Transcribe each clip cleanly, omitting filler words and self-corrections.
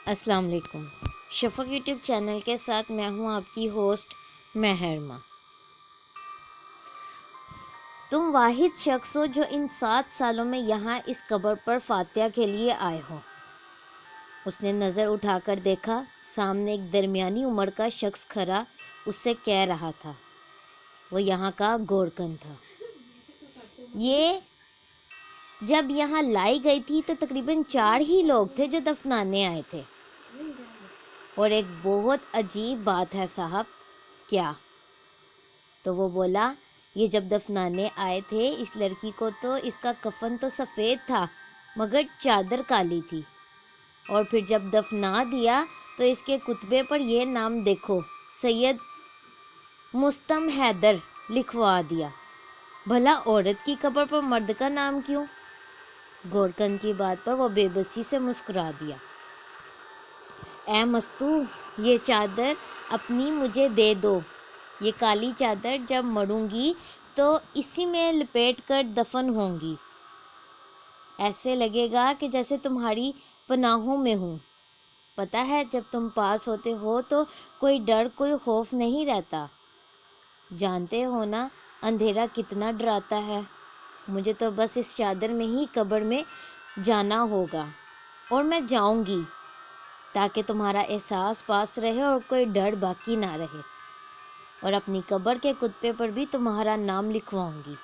السلام علیکم۔ شفق YouTube channel کے ساتھ میں ہوں آپ کی ہوسٹ مہرما۔ تم واحد شخص ہو جو ان 7 سالوں میں یہاں اس قبر پر فاتحہ کے لیے آئے ہو۔ اس نے نظر اٹھا کر دیکھا، سامنے ایک درمیانی عمر کا شخص کھڑا اس سے کہہ رہا تھا۔ وہ یہاں کا گورکن تھا۔ یہ جب یہاں لائی گئی تھی تو تقریباً 4 ہی لوگ تھے جو دفنانے آئے تھے۔ اور ایک بہت عجیب بات ہے صاحب۔ کیا؟ تو وہ بولا، یہ جب دفنانے آئے تھے اس لڑکی کو تو اس کا کفن تو سفید تھا مگر چادر کالی تھی، اور پھر جب دفنا دیا تو اس کے کتبے پر یہ نام دیکھو، سید مستم حیدر لکھوا دیا۔ بھلا عورت کی قبر پر مرد کا نام کیوں؟ گورکن کی بات پر وہ بے بسی سے مسکرا دیا۔ اے مستو، یہ چادر اپنی مجھے دے دو۔ یہ کالی چادر جب مروں گی تو اسی میں لپیٹ کر دفن ہوں گی۔ ایسے لگے گا کہ جیسے تمہاری پناہوں میں ہوں۔ پتہ ہے جب تم پاس ہوتے ہو تو کوئی ڈر کوئی خوف نہیں رہتا۔ جانتے ہو نا اندھیرا کتنا ڈراتا ہے۔ مجھے تو بس اس چادر میں ہی قبر میں جانا ہوگا، اور میں جاؤں گی تاکہ تمہارا احساس پاس رہے اور کوئی ڈر باقی نہ رہے، اور اپنی قبر کے کتبے پر بھی تمہارا نام لکھواؤں گی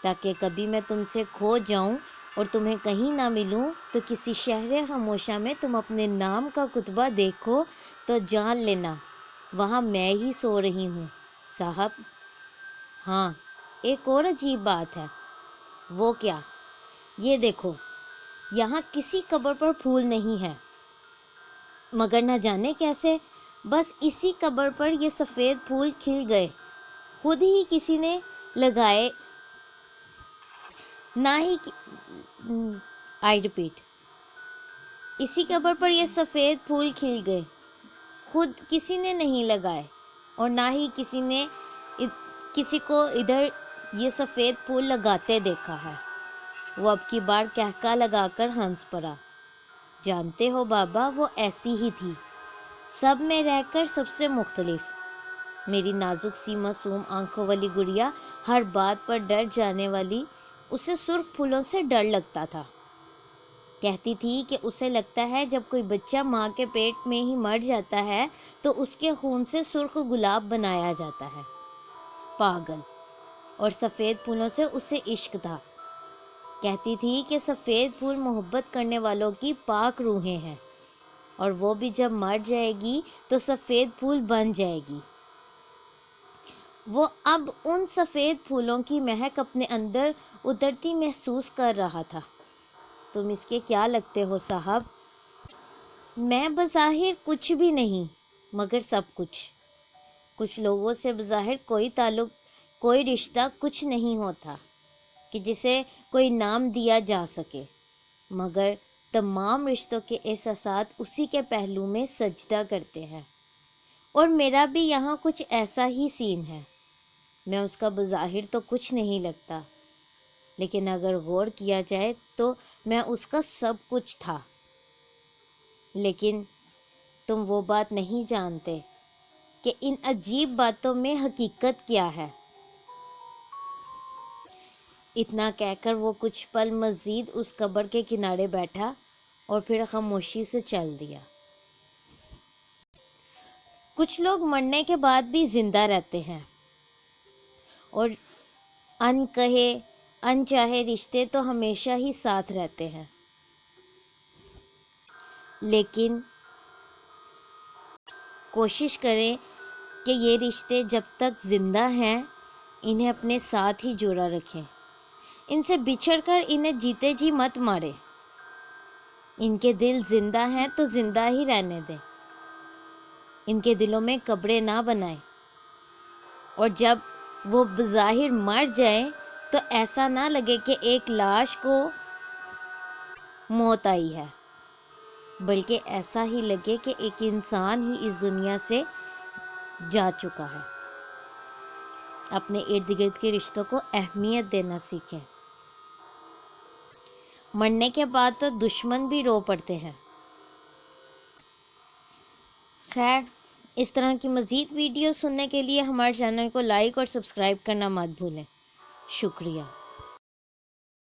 تاکہ کبھی میں تم سے کھو جاؤں اور تمہیں کہیں نہ ملوں تو کسی شہر خاموشہ میں تم اپنے نام کا کتبہ دیکھو تو جان لینا وہاں میں ہی سو رہی ہوں صاحب۔ ہاں، ایک اور عجیب بات ہے۔ وہ کیا؟ یہ دیکھو، یہاں کسی قبر پر پھول نہیں ہے، مگر نہ جانے کیسے بس اسی قبر پر یہ سفید پھول کھل گئے، خود ہی کسی نے لگائے، نہ ہی آئی ریپیٹ، اسی قبر پر یہ سفید پھول کھل گئے، خود کسی نے نہیں لگائے، اور نہ ہی کسی کو ادھر یہ سفید پھول لگاتے دیکھا ہے۔ وہ اب کی بار کہکا لگا کر ہنس پڑا۔ جانتے ہو بابا، وہ ایسی ہی تھی، سب میں رہ کر سب سے مختلف۔ میری نازک سی معصوم آنکھوں والی گڑیا، ہر بات پر ڈر جانے والی، اسے سرخ پھولوں سے ڈر لگتا تھا۔ کہتی تھی کہ اسے لگتا ہے جب کوئی بچہ ماں کے پیٹ میں ہی مر جاتا ہے تو اس کے خون سے سرخ گلاب بنایا جاتا ہے۔ پاگل! اور سفید پھولوں سے اسے عشق تھا۔ کہتی تھی کہ سفید پھول محبت کرنے والوں کی پاک روحیں ہیں، اور وہ بھی جب مر جائے گی تو سفید پھول بن جائے گی۔ وہ اب ان سفید پھولوں کی مہک اپنے اندر اترتی محسوس کر رہا تھا۔ تم اس کے کیا لگتے ہو صاحب؟ میں بظاہر کچھ بھی نہیں مگر سب کچھ۔ کچھ لوگوں سے بظاہر کوئی تعلق، کوئی رشتہ کچھ نہیں ہوتا کہ جسے کوئی نام دیا جا سکے، مگر تمام رشتوں کے احساسات اسی کے پہلو میں سجدہ کرتے ہیں، اور میرا بھی یہاں کچھ ایسا ہی سین ہے۔ میں اس کا بظاہر تو کچھ نہیں لگتا، لیکن اگر غور کیا جائے تو میں اس کا سب کچھ تھا۔ لیکن تم وہ بات نہیں جانتے کہ ان عجیب باتوں میں حقیقت کیا ہے۔ اتنا کہہ کر وہ کچھ پل مزید اس قبر کے کنارے بیٹھا اور پھر خاموشی سے چل دیا۔ کچھ لوگ مرنے کے بعد بھی زندہ رہتے ہیں، اور ان کہے ان چاہے رشتے تو ہمیشہ ہی ساتھ رہتے ہیں، لیکن کوشش کریں کہ یہ رشتے جب تک زندہ ہیں انہیں اپنے ساتھ ہی جوڑا رکھیں۔ ان سے بچھڑ کر انہیں جیتے جی مت مارے۔ ان کے دل زندہ ہیں تو زندہ ہی رہنے دیں، ان کے دلوں میں قبریں نہ بنائیں، اور جب وہ بظاہر مر جائیں تو ایسا نہ لگے کہ ایک لاش کو موت آئی ہے، بلکہ ایسا ہی لگے کہ ایک انسان ہی اس دنیا سے جا چکا ہے۔ اپنے ارد گرد کے رشتوں کو اہمیت دینا سیکھیں۔ مرنے کے بعد تو دشمن بھی رو پڑتے ہیں، خیر، اس طرح کی مزید ویڈیو سننے کے لیے ہمارے چینل کو لائک اور سبسکرائب کرنا مت بھولیں۔ شکریہ۔